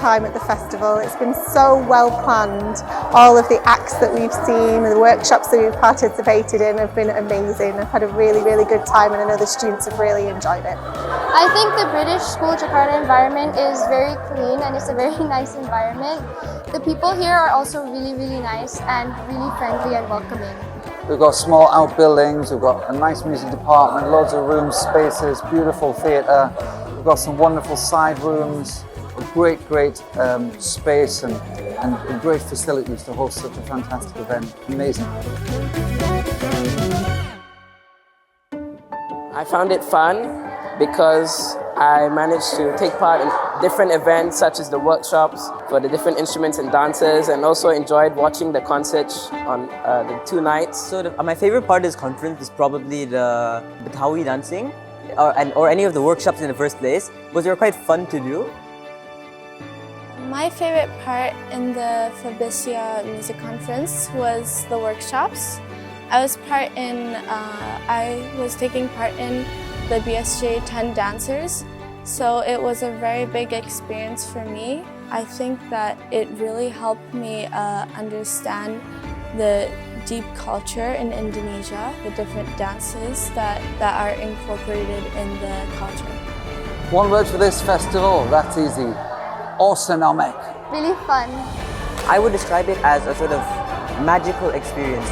Time at the festival. It's been so well planned. All of the acts that we've seen and the workshops that we've participated in have been amazing. I've had a really, really good time and I know the students have really enjoyed it. I think the British School Jakarta environment is very clean and it's a very nice environment. The people here are also really, really nice and really friendly and welcoming. We've got small outbuildings, we've got a nice music department, loads of rooms, spaces, beautiful theatre. We've got some wonderful side rooms. A great space and great facilities to host such a fantastic event. Amazing. I found it fun because I managed to take part in different events such as the workshops for the different instruments and dances, and also enjoyed watching the concerts on the 2 nights. So my favorite part of this conference is probably the Betawi dancing or any of the workshops in the first place, because they were quite fun to do. My favorite part in the FOBISIA Music Conference was the workshops. I was taking part in the BSJ 10 dancers, so it was a very big experience for me. I think that it really helped me understand the deep culture in Indonesia, the different dances that are incorporated in the culture. One word for this festival, that's easy. Awesome-omic. Really fun. I would describe it as a sort of magical experience.